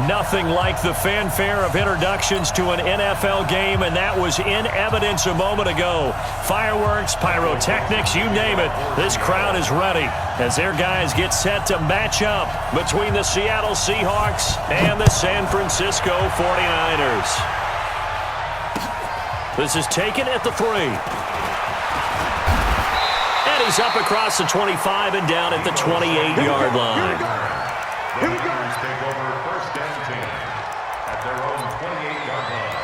Nothing like the fanfare of introductions to an NFL game, and that was in evidence a moment ago. Fireworks, pyrotechnics, you name it. This crowd is ready as their guys get set to match up between the Seattle Seahawks and the San Francisco 49ers. This is taken at the 3. And he's up across the 25 and down at the 28-yard line. Here we go. Take over first and 10 at their own 28-yard line.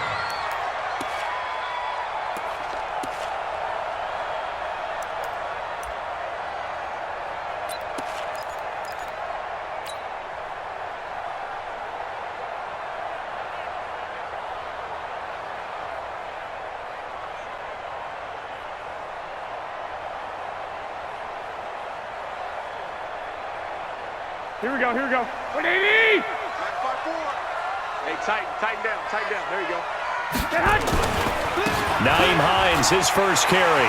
Here we go, here we go. 180! Hey, tighten down. There you go. Nyheim Hines, his first carry.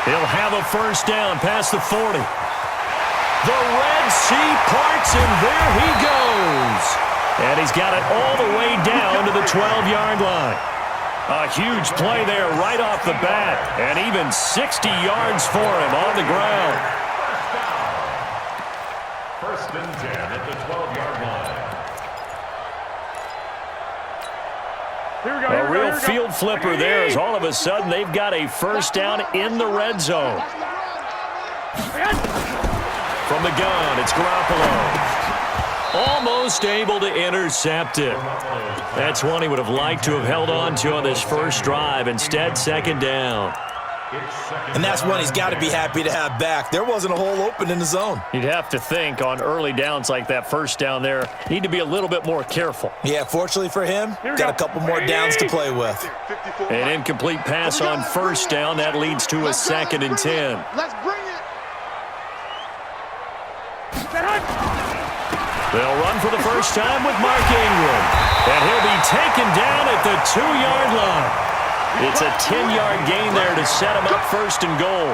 He'll have a first down past the 40. The Red Sea parts, and there he goes. And he's got it all the way down to the 12-yard line. A huge play there right off the bat, and even 60 yards for him on the ground. First and 10 at the 12-yard line. A real field flipper there as all of a sudden they've got a first down in the red zone. From the gun, it's Garoppolo. Almost able to intercept it. That's one he would have liked to have held on to on this first drive. Instead, second down. And that's one he's got to be happy to have back. There wasn't a hole open in the zone. You'd have to think on early downs like that first down there, need to be a little bit more careful. Yeah, fortunately for him, got a couple more downs to play with. An incomplete pass on first down. That leads to a second and 10. Let's bring it. They'll run for the first time with Mark Ingram. And he'll be taken down at the 2-yard line. It's a 10-yard gain there to set him up first and goal.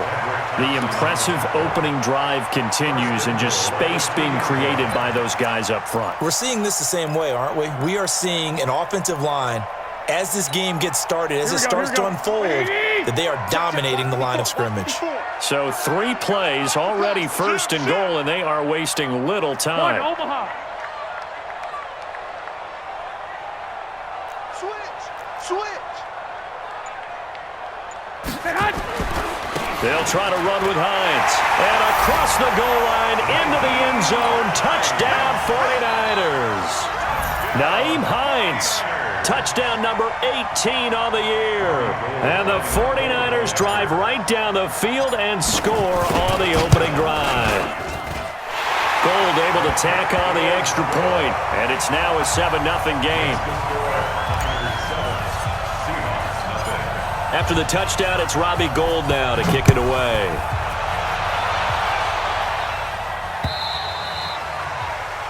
The impressive opening drive continues and just space being created by those guys up front. We're seeing this the same way, aren't we? We are seeing an offensive line, as this game gets started, as it starts to unfold, that they are dominating the line of scrimmage. So 3 plays, already first and goal, and they are wasting little time. Switch. They'll try to run with Hines. And across the goal line, into the end zone, touchdown 49ers. Nyheim Hines, touchdown number 18 on the year. And the 49ers drive right down the field and score on the opening drive. Gold able to tack on the extra point, and it's now a 7-0 game. After the touchdown, it's Robbie Gould now to kick it away.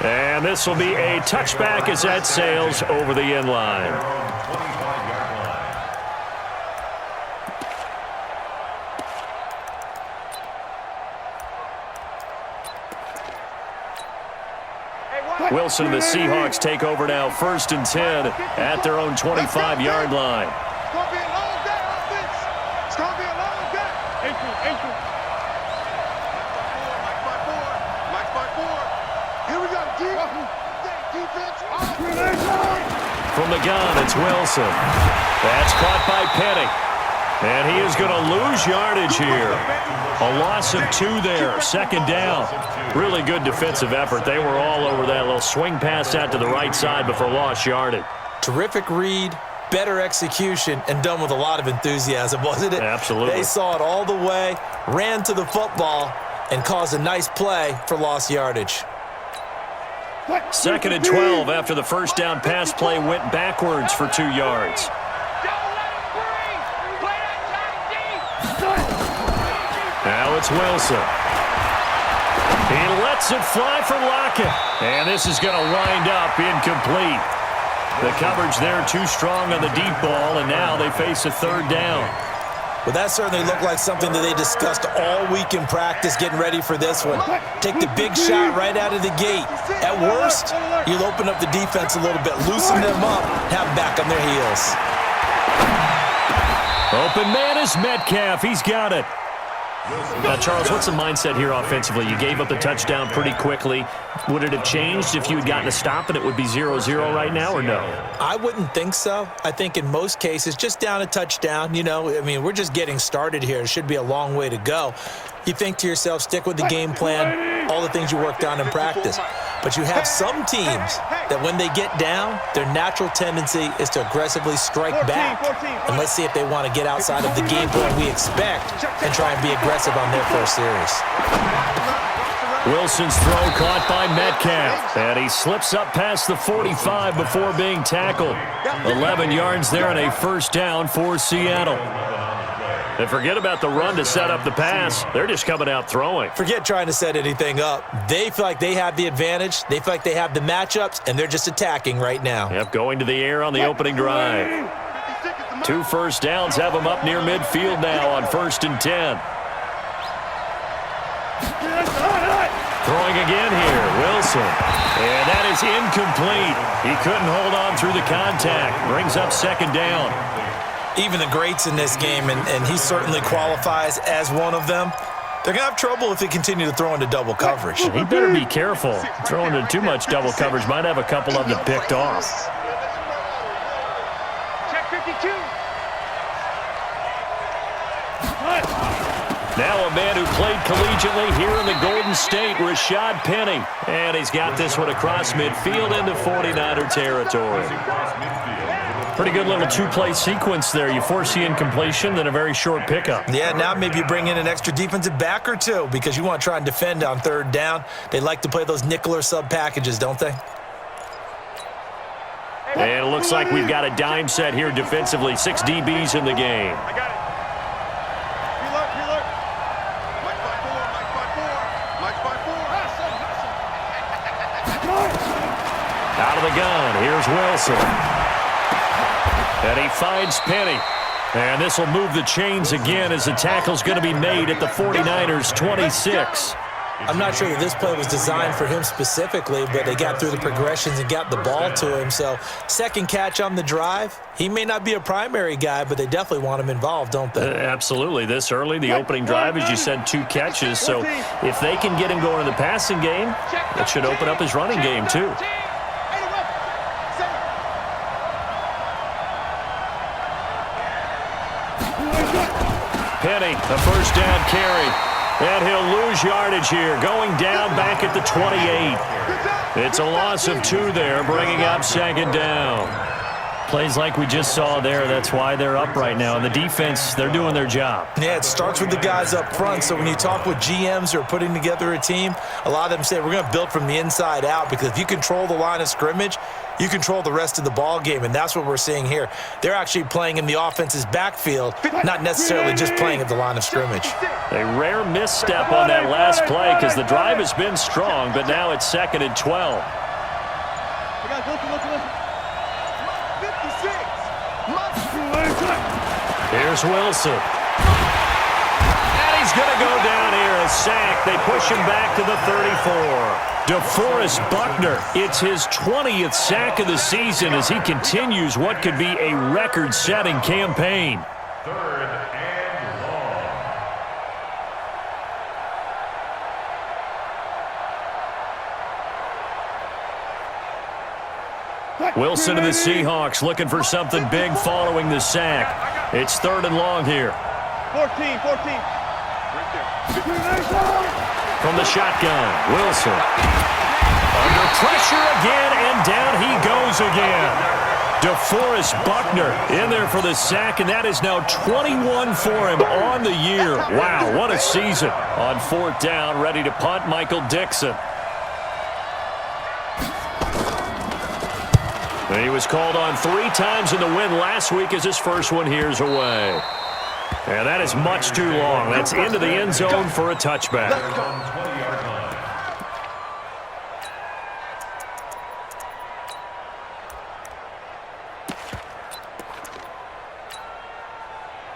And this will be a touchback as that sails over the end line. Wilson and the Seahawks take over now, first and 10 at their own 25-yard line. From the gun, it's Wilson. That's caught by Penny. And he is going to lose yardage here. A loss of 2 there, second down. Really good defensive effort. They were all over that little swing pass out to the right side before lost yardage. Terrific read, better execution, and done with a lot of enthusiasm, wasn't it? Absolutely. They saw it all the way, ran to the football, and caused a nice play for lost yardage. Second and 12 after the first down pass play went backwards for 2 yards. Now it's Wilson. He lets it fly for Lockett. And this is going to wind up incomplete. The coverage there too strong on the deep ball, and now they face a third down. Well, that certainly looked like something that they discussed all week in practice getting ready for this one. Take the big shot right out of the gate. At worst, you'll open up the defense a little bit, loosen them up, have them back on their heels. Open man is Metcalf. He's got it. Now, Charles, what's the mindset here offensively? You gave up the touchdown pretty quickly. Would it have changed if you had gotten a stop and it would be 0-0 right now, or no? I wouldn't think so. I think in most cases, just down a touchdown, we're just getting started here. It should be a long way to go. You think to yourself, stick with the game plan, all the things you worked on in practice. But you have some teams that when they get down, their natural tendency is to aggressively strike back. And let's see if they want to get outside of the game plan we expect and try and be aggressive on their first series. Wilson's throw caught by Metcalf, and he slips up past the 45 before being tackled. 11 yards there and a first down for Seattle. And forget about the run to set up the pass. They're just coming out throwing. Forget trying to set anything up. They feel like they have the advantage. They feel like they have the matchups, and they're just attacking right now. Yep, going to the air on the opening drive. 2 first downs have them up near midfield now on 1st and 10. Throwing again here, Wilson. And that is incomplete. He couldn't hold on through the contact. Brings up 2nd down. Even the greats in this game, and he certainly qualifies as one of them, they're going to have trouble if they continue to throw into double coverage. He better be careful. Throwing into too much double coverage might have a couple of them picked off. Check 52. Now a man who played collegiately here in the Golden State, Rashad Penny. And he's got this one across midfield into 49er territory. Pretty good little 2-play sequence there. You force the incompletion, then a very short pickup. Yeah, now maybe you bring in an extra defensive back or two because you want to try and defend on 3rd down. They like to play those nickel or sub packages, don't they? And it looks like we've got a dime set here defensively. 6 DBs in the game. I got it. Reload. Mike 5-4. Mike 5-4. Out of the gun, here's Wilson. And he finds Penny. And this will move the chains again as the tackle's going to be made at the 49ers 26. I'm not sure that this play was designed for him specifically, but they got through the progressions and got the ball to him. So 2nd catch on the drive. He may not be a primary guy, but they definitely want him involved, don't they? Absolutely. This early, the opening drive, as you said, 2 catches. So if they can get him going in the passing game, it should open up his running game too. Penny, a first down carry. And he'll lose yardage here, going down back at the 28. It's a loss of 2 there, bringing up 2nd down. Plays like we just saw there, that's why they're up right now. And the defense, they're doing their job. Yeah, it starts with the guys up front. So when you talk with GMs who are putting together a team, a lot of them say we're going to build from the inside out because if you control the line of scrimmage, you control the rest of the ball game, and that's what we're seeing here. They're actually playing in the offense's backfield, not necessarily just playing at the line of scrimmage. A rare misstep on that last play because the drive has been strong, but now it's 2nd and 12. Here's Wilson. And he's going to go down here, a sack. They push him back to the 34. DeForest Buckner, it's his 20th sack of the season as he continues what could be a record-setting campaign. 3rd and long. Wilson and the Seahawks looking for something big following the sack. It's 3rd and long here. 14. From the shotgun, Wilson. Under pressure again, and down he goes again. DeForest Buckner in there for the sack, and that is now 21 for him on the year. Wow, what a season. On 4th down, ready to punt, Michael Dixon. And he was called on 3 times in the win last week as his first one here's away. And that is much too long. That's into the end zone for a touchback.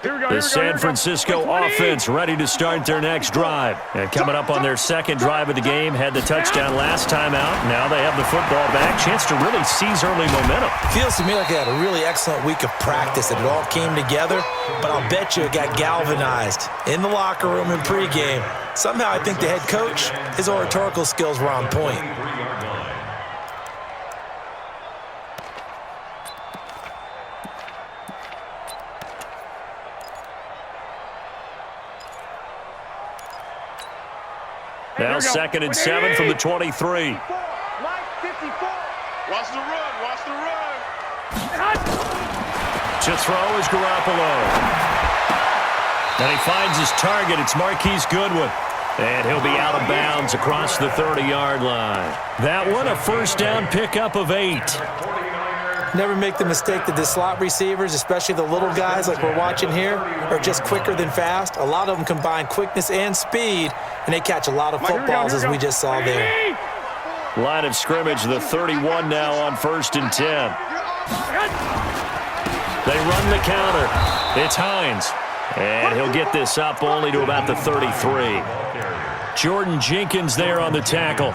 Here we go. The San Francisco offense ready to start their next drive. And coming up on their second drive of the game, had the touchdown last time out. Now they have the football back. Chance to really seize early momentum. Feels to me like they had a really excellent week of practice and it all came together. But I'll bet you it got galvanized in the locker room in pregame. Somehow I think the head coach, his oratorical skills were on point. Now 2nd and 7 from the 23. Watch the run. Watch the run. To throw is Garoppolo. And he finds his target. It's Marquise Goodwin. And he'll be out of bounds across the 30-yard line. That one, a first down pickup of 8. Never make the mistake that the slot receivers, especially the little guys like we're watching here, are just quicker than fast. A lot of them combine quickness and speed, and they catch a lot of footballs as we just saw there. Line of scrimmage, the 31 now on 1st and 10. They run the counter. It's Hines. And he'll get this up only to about the 33. Jordan Jenkins there on the tackle.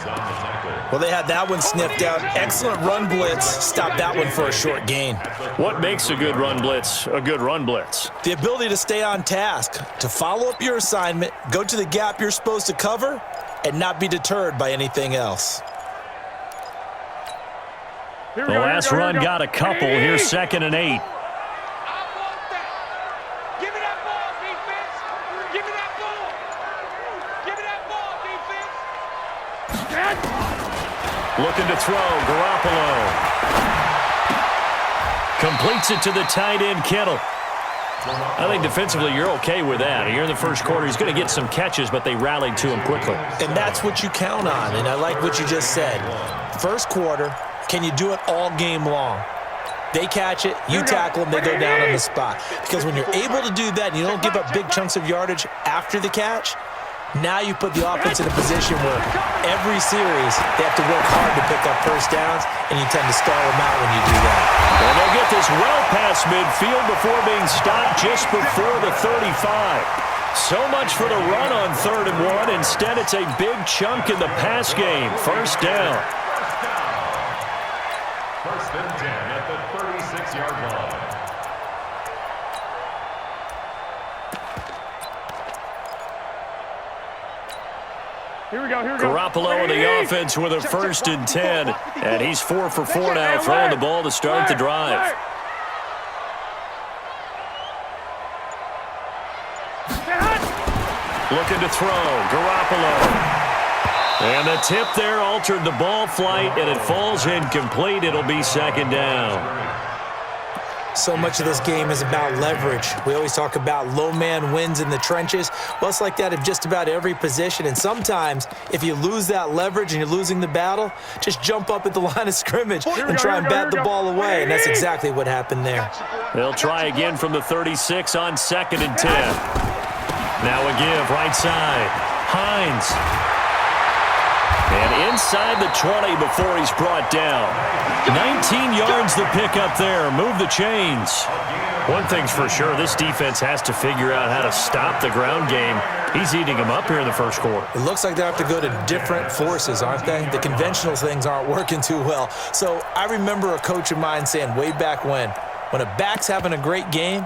Well, they had that one sniffed out. Excellent run blitz. Stopped that one for a short gain. What makes a good run blitz a good run blitz? The ability to stay on task, to follow up your assignment, go to the gap you're supposed to cover, and not be deterred by anything else. The last run got a couple. Here's 2nd and 8. Looking to throw, Garoppolo. Completes it to the tight end, Kittle. I think defensively you're okay with that. Here in the first quarter, he's going to get some catches, but they rallied to him quickly. And that's what you count on, and I like what you just said. First quarter, can you do it all game long? They catch it, you tackle them, they go down on the spot. Because when you're able to do that and you don't give up big chunks of yardage after the catch, now you put the offense in a position where every series they have to work hard to pick up first downs, and you tend to stall them out when you do that. And they'll get this well past midfield before being stopped just before the 35. So much for the run on 3rd and 1. Instead, it's a big chunk in the pass game. First down. 1st and 10 at the 36-yard line. Here we go. Garoppolo in the offense with a 1st and 10. And he's 4 for 4 now, throwing the ball to start the drive. Looking to throw, Garoppolo. And the tip there altered the ball flight, and it falls incomplete. It'll be 2nd down. So much of this game is about leverage. We always talk about low man wins in the trenches. Well, it's like that in just about every position. And sometimes, if you lose that leverage and you're losing the battle, just jump up at the line of scrimmage and try and bat the ball away. And that's exactly what happened there. They'll try again from the 36 on 2nd and 10. Now a give, right side. Hines. And inside the 20 before he's brought down. 19 yards the pick up there. Move the chains. One thing's for sure, this defense has to figure out how to stop the ground game. He's eating them up here in the first quarter. It looks like they have to go to different forces, aren't they? The conventional things aren't working too well. So I remember a coach of mine saying way back when a back's having a great game,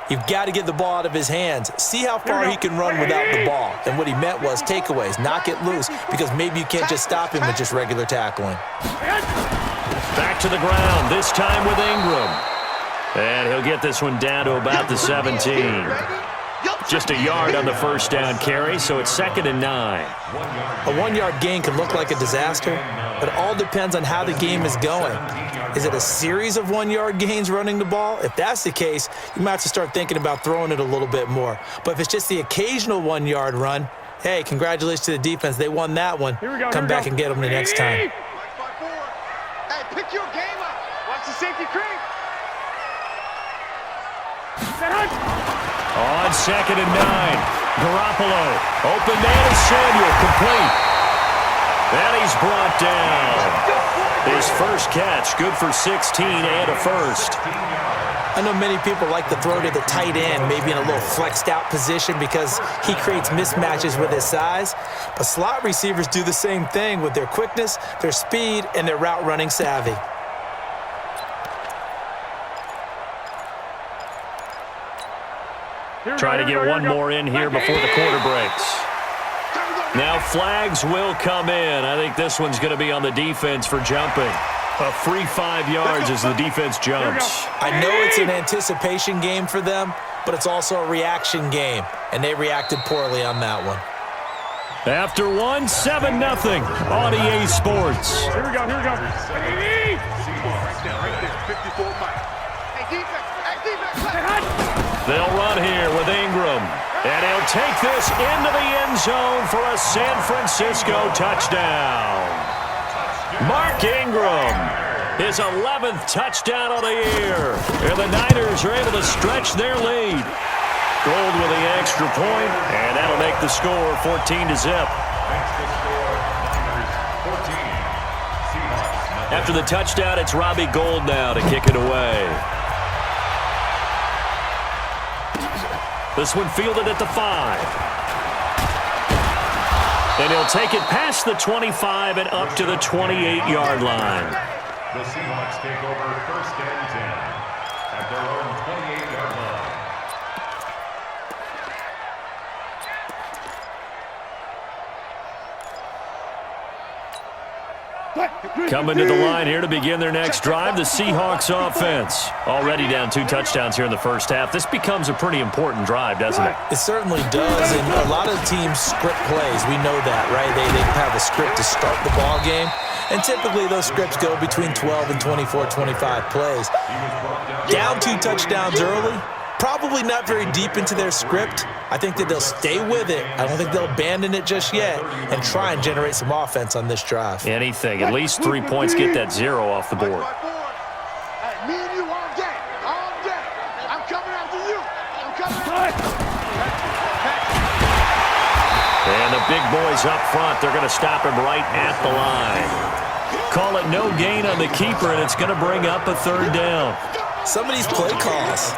you've got to get the ball out of his hands. See how far he can run without the ball. And what he meant was takeaways, knock it loose, because maybe you can't just stop him with just regular tackling. Back to the ground, this time with Ingram. And he'll get this one down to about the 17. Just a yard on the first down carry, so it's 2nd and 9. A 1-yard gain can look like a disaster, but it all depends on how the game is going. Is it a series of 1-yard gains running the ball? If that's the case, you might have to start thinking about throwing it a little bit more. But if it's just the occasional 1-yard run, hey, congratulations to the defense. They won that one. Come back and get them the next time. Hey, pick your game up. Watch the safety creep. On 2nd and 9, Garoppolo. Open man is Samuel, complete. And he's brought down. His first catch, good for 16 and a first. I know many people like to throw to the tight end, maybe in a little flexed out position because he creates mismatches with his size. But slot receivers do the same thing with their quickness, their speed, and their route running savvy. Try to get one more in here before the quarter breaks. Now flags will come in. I think this one's going to be on the defense for jumping. A free 5 yards as the defense jumps. I know it's an anticipation game for them, but it's also a reaction game, and they reacted poorly on that one. After one, 7-0 on EA Sports. Here we go, here we go. They'll run here with Ingram, and he'll take this into the end zone for a San Francisco touchdown. Mark Ingram, his 11th touchdown of the year, and the Niners are able to stretch their lead. Gold with the extra point, and that'll make the score 14-0. After the touchdown, it's Robbie Gould now to kick it away. This one fielded at the 5. And he'll take it past the 25 and up to the 28-yard line. The Seahawks take over 1st and 10 at their own 28-yard line. Coming to the line here to begin their next drive, the Seahawks offense. Already down 2 touchdowns here in the first half. This becomes a pretty important drive, doesn't it? It certainly does, and a lot of teams script plays. We know that, right? They have a script to start the ball game, and typically those scripts go between 12 and 24, 25 plays. Down 2 touchdowns early, probably not very deep into their script. I think that they'll stay with it. I don't think they'll abandon it just yet and try and generate some offense on this drive. Anything. At least 3 points, get that 0 off the board. Me and you all day. All day. I'm coming after you. I'm coming after you. And the big boys up front, they're going to stop him right at the line. Call it no gain on the keeper, and it's going to bring up a 3rd down. Some of these play calls,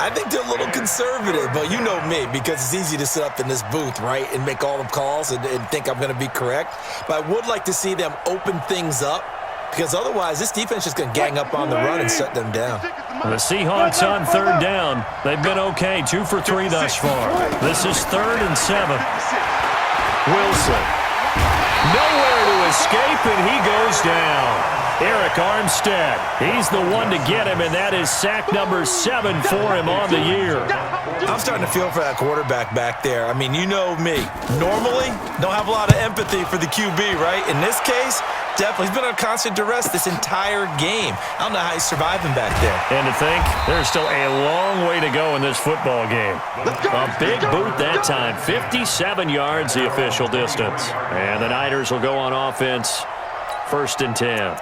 I think they're a little conservative, but you know me, because it's easy to sit up in this booth, right, and make all the calls and think I'm going to be correct. But I would like to see them open things up, because otherwise this defense is just going to gang up on the run and shut them down. The Seahawks on 3rd down. They've been okay, 2 for 3 thus far. This is 3rd and 7. Wilson. Nowhere to escape, and he goes down. Eric Armstead, he's the one to get him, and that is sack number 7 for him on the year. I'm starting to feel for that quarterback back there. I mean, you know me. Normally, don't have a lot of empathy for the QB, right? In this case, definitely. He's been under constant duress this entire game. I don't know how he's surviving back there. And to think, there's still a long way to go in this football game. A big boot that time. 57 yards, the official distance. And the Niners will go on offense, 1st and 10.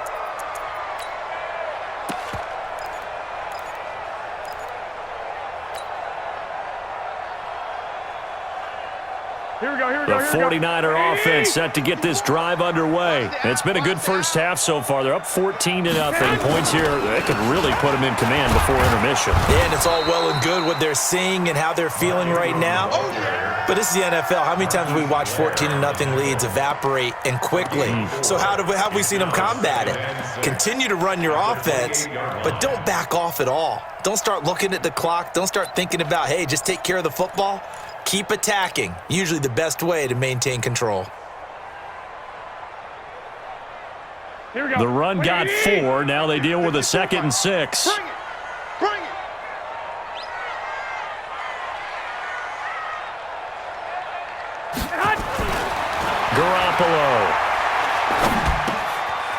The 49er offense set to get this drive underway. It's been a good first half so far. They're up 14-0. Points here, they could really put them in command before intermission. Yeah, and it's all well and good what they're seeing and how they're feeling right now. But this is the NFL. How many times have we watched 14-0 leads evaporate and quickly? So how have we seen them combat it? Continue to run your offense, but don't back off at all. Don't start looking at the clock. Don't start thinking about, hey, just take care of the football. Keep attacking. Usually the best way to maintain control. Here we go. The run got 4. Now they deal with a 2nd and 6. Bring it. Bring it. Garoppolo.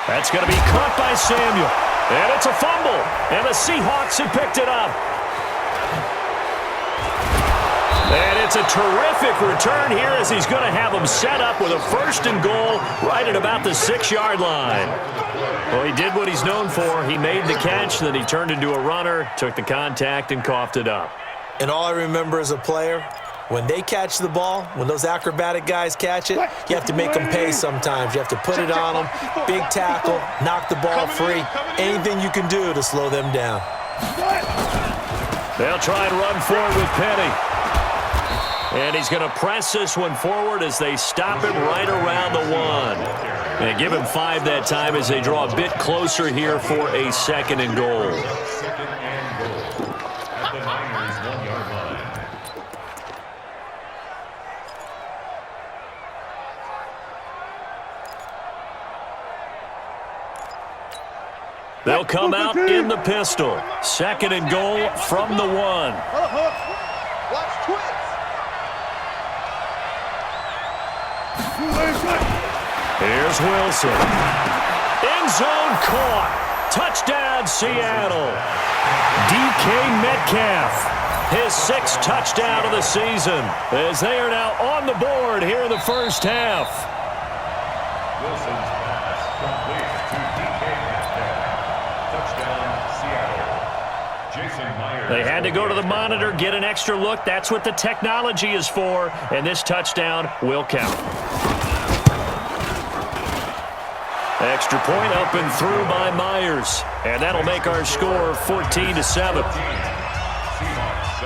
That's going to be caught by Samuel. And it's a fumble. And the Seahawks have picked it up. And it's a terrific return here as he's going to have them set up with a 1st and goal right at about the 6-yard line. Well, he did what he's known for. He made the catch, then he turned into a runner, took the contact, and coughed it up. And all I remember as a player, when they catch the ball, when those acrobatic guys catch it, you have to make them pay sometimes. You have to put it on them, big tackle, knock the ball free, anything you can do to slow them down. They'll try and run forward with Penny. And he's going to press this one forward as they stop him right around the 1. And give him 5 that time as they draw a bit closer here for a 2nd and goal. Second and goal at the Niners' 1-yard line. They'll come out in the pistol. 2nd and goal from the 1. Watch twins. Here's Wilson. End zone caught. Touchdown, Seattle. DK Metcalf. His 6th touchdown of the season as they are now on the board here in the first half. Wilson's pass complete to DK Metcalf. Touchdown, Seattle. Jason Myers. They had to go to the monitor, get an extra look. That's what the technology is for, and this touchdown will count. Extra point up and through by Myers, and that'll make our score 14-7. Seahawks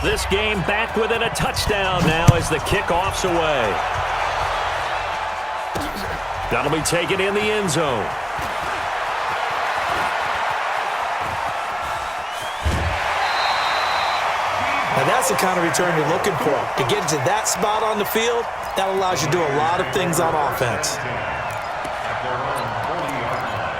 7. This game back within a touchdown now as the kickoff's away. That'll be taken in the end zone. And that's the kind of return you're looking for. To get into that spot on the field, that allows you to do a lot of things on offense. At their own 40-yard line.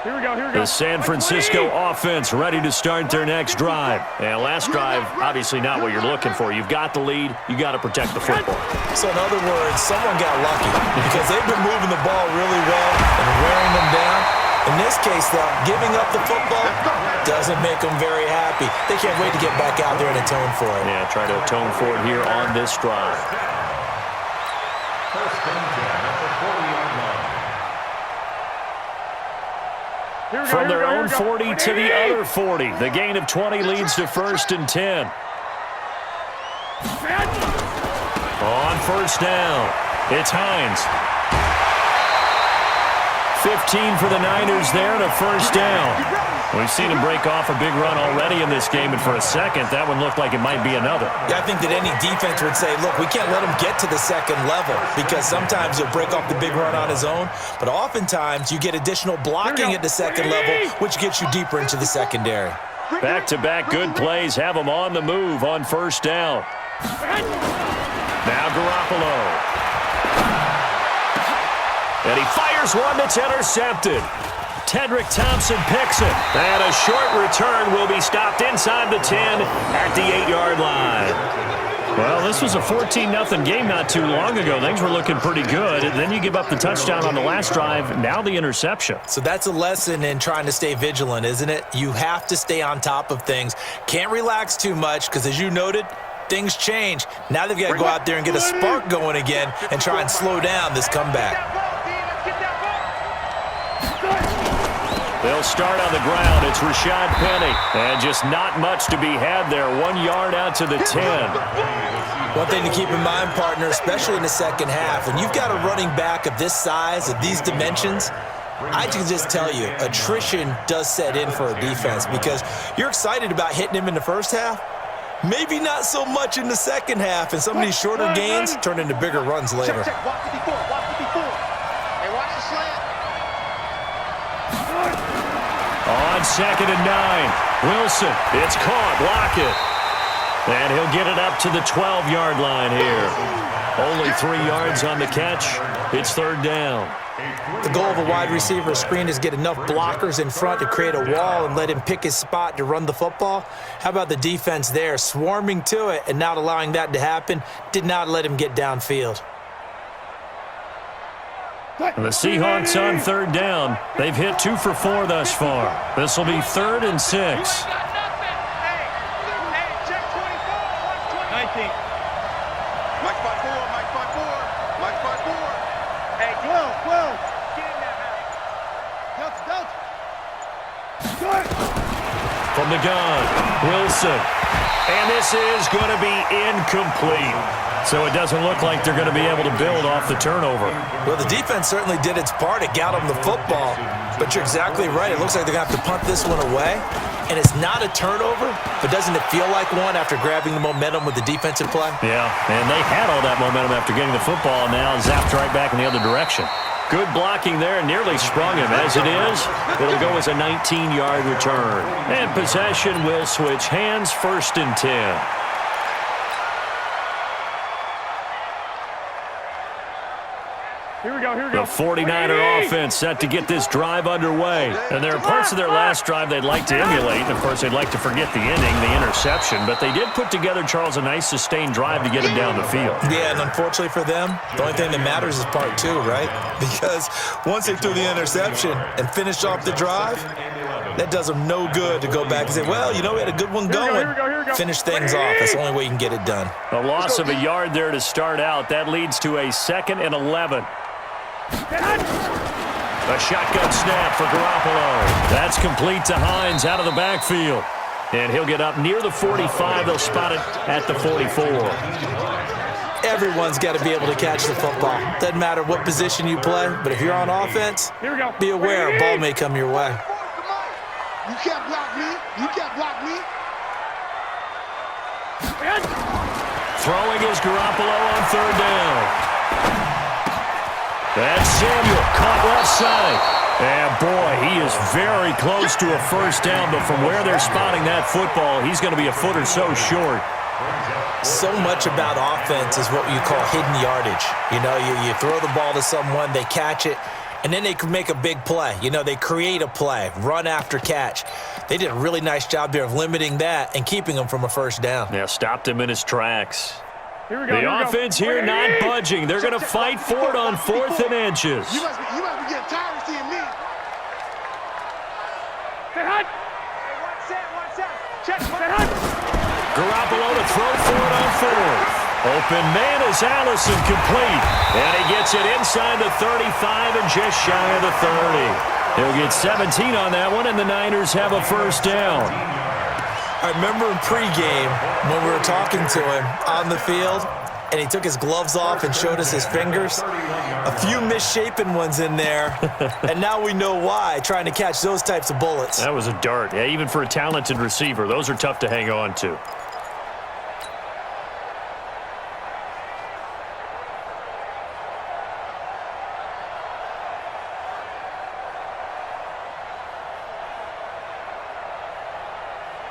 Here we go, here we go. The San Francisco offense ready to start their next drive. And last drive, obviously not what you're looking for. You've got the lead. You got to protect the football. So in other words, someone got lucky because they've been moving the ball really well and wearing them down. In this case, though, giving up the football doesn't make them very happy. They can't wait to get back out there and atone for it. Yeah, try to atone for it here on this drive. First and 10 at the 40-yard line. Here we go, From here we their go, own here we go. 40 to the other 40. The gain of 20 leads to 1st and 10. On first down, it's Hines. 15 for the Niners there and a first down. We've seen him break off a big run already in this game, and for a second, that one looked like it might be another. Yeah, I think that any defense would say, look, we can't let him get to the second level because sometimes he'll break off the big run on his own, but oftentimes you get additional blocking at the second level, which gets you deeper into the secondary. Back-to-back good plays have him on the move on first down. Now Garoppolo. And he fires one that's intercepted. Tedrick Thompson picks it. And a short return will be stopped inside the 10 at the 8-yard line. Well, this was a 14-0 game not too long ago. Things were looking pretty good. And then you give up the touchdown on the last drive. Now the interception. So that's a lesson in trying to stay vigilant, isn't it? You have to stay on top of things. Can't relax too much because, as you noted, things change. Now they've got to go out there and get a spark going again and try and slow down this comeback. They'll start on the ground. It's Rashad Penny. And just not much to be had there. 1 yard out to the 10. One thing to keep in mind, partner, especially in the second half, when you've got a running back of this size, of these dimensions, I can just tell you, attrition does set in for a defense because you're excited about hitting him in the first half. Maybe not so much in the second half, and some of these shorter gains turn into bigger runs later. Check. Watch the before. Hey, watch the slant. On 2nd and 9, Wilson. It's caught. Block it. And he'll get it up to the 12-yard line here. Only 3 yards on the catch. It's 3rd down. The goal of a wide receiver screen is get enough blockers in front to create a wall and let him pick his spot to run the football. How about the defense there, swarming to it and not allowing that to happen? Did not let him get downfield. The Seahawks on 3rd down. They've hit 2 for 4 thus far. This will be 3rd and 6. Hey, check 24. 19. Mike 5-4. Mike 5-4. Hey, 12. Get in there, man. Delta. From the gun, Wilson. And this is going to be incomplete. So it doesn't look like they're going to be able to build off the turnover. Well, the defense certainly did its part. It got them the football. But you're exactly right. It looks like they're going to have to punt this one away. And it's not a turnover, but doesn't it feel like one after grabbing the momentum with the defensive play? Yeah, and they had all that momentum after getting the football, and now zapped right back in the other direction. Good blocking there, nearly sprung him. As it is, it'll go as a 19-yard return. And possession will switch hands, 1st and 10. Here we go, here we go. The 49er offense set to get this drive underway. And there are parts of their last drive they'd like to emulate. And, of course, they'd like to forget the inning, the interception. But they did put together, Charles, a nice sustained drive to get him down the field. Yeah, and unfortunately for them, the only thing that matters is part 2, right? Because once they threw the interception and finished off the drive, that does them no good to go back and say, well, you know, we had a good one going. Finish things off. That's the only way you can get it done. A loss of a yard there to start out. That leads to a 2nd and 11. A shotgun snap for Garoppolo. That's complete to Hines out of the backfield. And he'll get up near the 45. They'll spot it at the 44. Everyone's got to be able to catch the football. Doesn't matter what position you play, but if you're on offense, be aware a ball may come your way. You can't block me. You can't block me. Throwing is Garoppolo on 3rd down. That's Samuel, caught left side. And, boy, he is very close to a 1st down, but from where they're spotting that football, he's going to be a foot or so short. So much about offense is what you call hidden yardage. You know, you throw the ball to someone, they catch it, and then they can make a big play. You know, they create a play, run after catch. They did a really nice job there of limiting that and keeping him from a 1st down. Yeah, stopped him in his tracks. The offense here not budging. They're going to fight for it on 4th and inches. You must be getting tired of seeing me. Garoppolo to throw for it on 4th. Open man is Allison, complete. And he gets it inside the 35 and just shy of the 30. He'll get 17 on that one, and the Niners have a 1st down. I remember in pregame when we were talking to him on the field, and he took his gloves off and showed us his fingers. A few misshapen ones in there, and now we know why, trying to catch those types of bullets. That was a dart. Yeah, even for a talented receiver, those are tough to hang on to.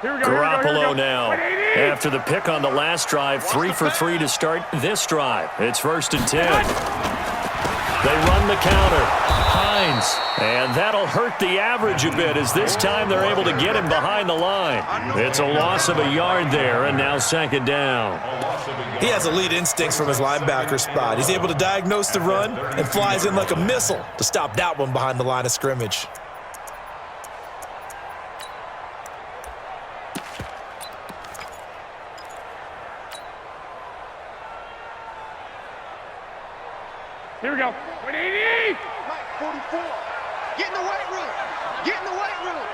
Garoppolo now. After the pick on the last drive, 3 for 3 to start this drive. It's 1st and 10. They run the counter. Hines. And that'll hurt the average a bit as this time they're able to get him behind the line. It's a loss of a yard there, and now 2nd down. He has elite instincts from his linebacker spot. He's able to diagnose the run and flies in like a missile to stop that one behind the line of scrimmage. Here we go. 180! Mike, 44. Get in the weight room. Get in the weight room.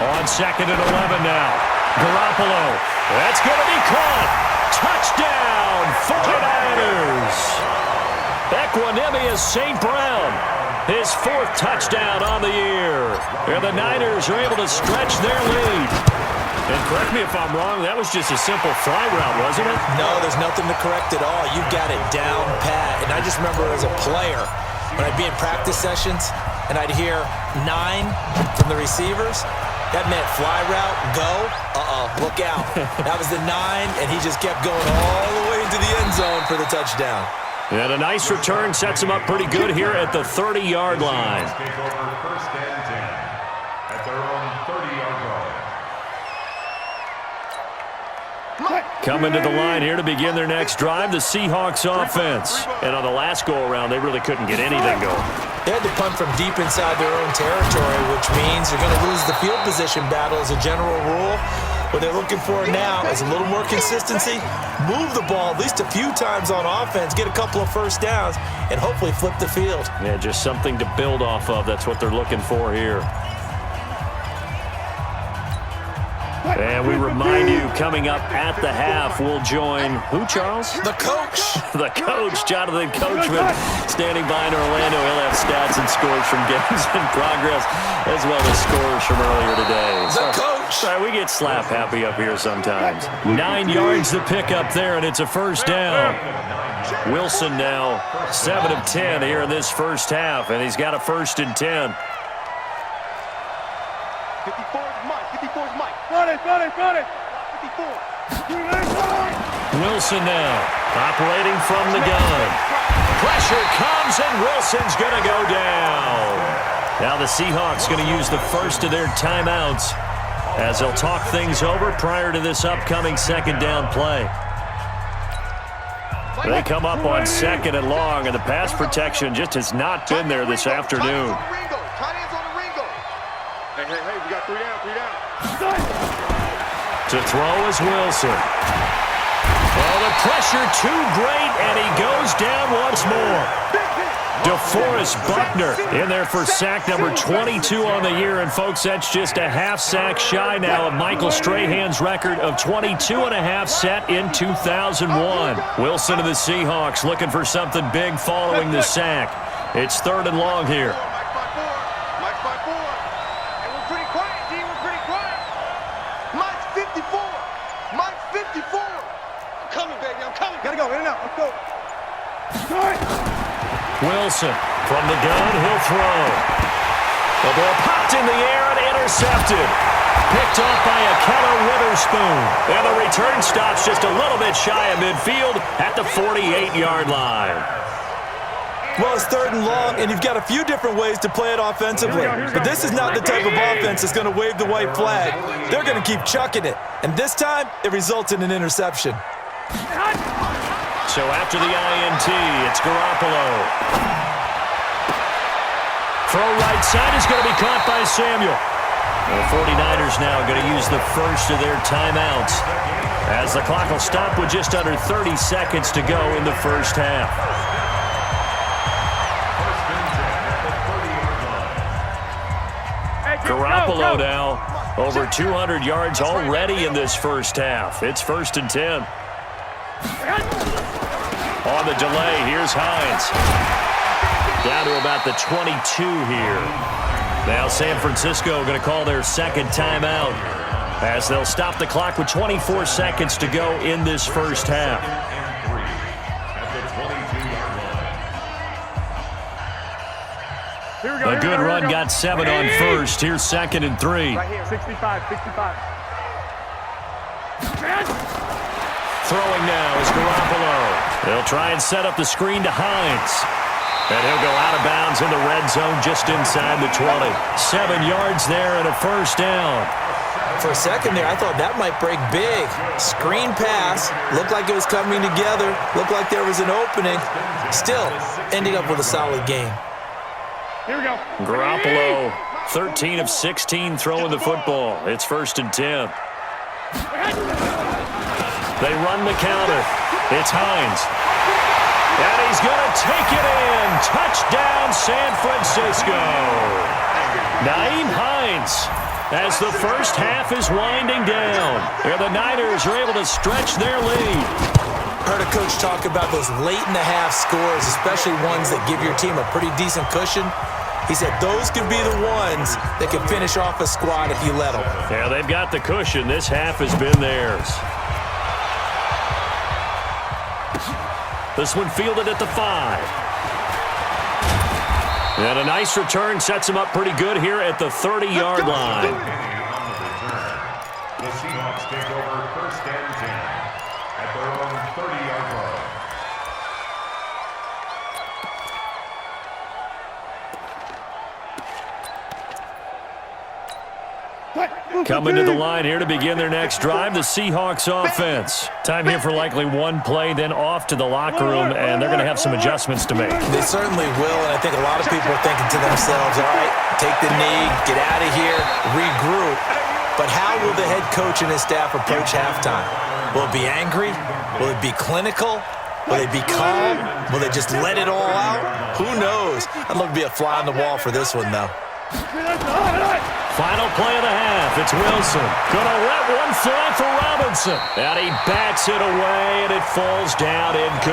On 2nd and 11 now. Garoppolo. That's going to be caught. Touchdown, 49ers. Equanimous St. Brown. His 4th touchdown on the year. And the Niners are able to stretch their lead. And correct me if I'm wrong, that was just a simple fly route, wasn't it? No, there's nothing to correct at all. You've got it down pat. And I just remember as a player, when I'd be in practice sessions and I'd hear 9 from the receivers, that meant fly route, go, look out. That was the 9, and he just kept going all the way into the end zone for the touchdown. And a nice return sets him up pretty good here at the 30-yard line. Take over 1st and 10 at their own 30-yard line. Coming to the line here to begin their next drive, the Seahawks offense. And on the last go-around, they really couldn't get anything going. They had to punt from deep inside their own territory, which means you're going to lose the field position battle as a general rule. What they're looking for now is a little more consistency, move the ball at least a few times on offense, get a couple of 1st downs, and hopefully flip the field. Yeah, just something to build off of. That's what they're looking for here. And we remind you, coming up at the half, we'll join who, Charles? The coach. The coach, Jonathan Coachman, standing by in Orlando. He'll have stats and scores from games in progress, as well as scores from earlier today. The coach. Sorry, we get slap happy up here sometimes. 9 yards to pick up there, and it's a first down. Wilson now 7 of 10 here in this first half, and he's got a 1st and 10. 54 is Mike. 54 is Mike. Got it. 54. Wilson now operating from the gun. Pressure comes, and Wilson's going to go down. Now the Seahawks going to use the first of their timeouts as they'll talk things over prior to this upcoming 2nd down play. They come up on 2nd and long, and the pass protection just has not been there this afternoon. Tight ends on the Ringo. Hey, we got 3 down. To throw is Wilson. Oh, the pressure too great, and he goes down once more. DeForest Buckner in there for sack number 22 on the year. And, folks, that's just a half sack shy now of Michael Strahan's record of 22.5 set in 2001. Wilson of the Seahawks looking for something big following the sack. It's 3rd and long here. Mike's by 4. And we're pretty quiet, D. We're pretty quiet. Mike's 54. Mike's 54. I'm coming, baby. I'm coming. Gotta go. In and out. Let's go. Wilson from the gun, he'll throw. The ball popped in the air and intercepted. Picked off by a Keller Witherspoon. And the return stops just a little bit shy of midfield at the 48-yard line. Well, it's 3rd and long, and you've got a few different ways to play it offensively. But this is not the type of offense that's going to wave the white flag. They're going to keep chucking it. And this time, it results in an interception. So after the INT, it's Garoppolo. Throw right side is going to be caught by Samuel. The 49ers now going to use the first of their timeouts as the clock will stop with just under 30 seconds to go in the first half. Garoppolo now over 200 yards already in this first half. It's 1st and 10. On the delay, here's Hines. Down to about the 22 here. Now San Francisco going to call their 2nd timeout as they'll stop the clock with 24 seconds to go in this first half. A good run got 7 on first. Here's 2nd and 3. Right here, 65. Throwing now is Garoppolo. They'll try and set up the screen to Hines. And he'll go out of bounds in the red zone just inside the 20. 7 yards there and a first down. For a second there, I thought that might break big. Screen pass. Looked like it was coming together. Looked like there was an opening. Still, ended up with a solid game. Here we go. Garoppolo, 13 of 16 throwing the football. It's 1st and 10. They run the counter. It's Hines. And he's going to take it in. Touchdown, San Francisco. Nyheim Hines as the first half is winding down. And the Niners are able to stretch their lead. Heard a coach talk about those late-in-the-half scores, especially ones that give your team a pretty decent cushion. He said those could be the ones that can finish off a squad if you let them. Yeah, they've got the cushion. This half has been theirs. This one fielded at the 5. And a nice return sets him up pretty good here at the 30-yard line. The Seahawks take over 1st and 10 at their own 30-yard line. Coming to the line here to begin their next drive, the Seahawks offense. Time here for likely one play, then off to the locker room, and they're going to have some adjustments to make. They certainly will, and I think a lot of people are thinking to themselves, all right, take the knee, get out of here, regroup. But how will the head coach and his staff approach halftime? Will it be angry? Will it be clinical? Will they be calm? Will they just let it all out? Who knows? I'd love to be a fly on the wall for this one, though. Final play of the half. It's Wilson. Gonna let one fly for Robinson. And he bats it away, and it falls down incomplete.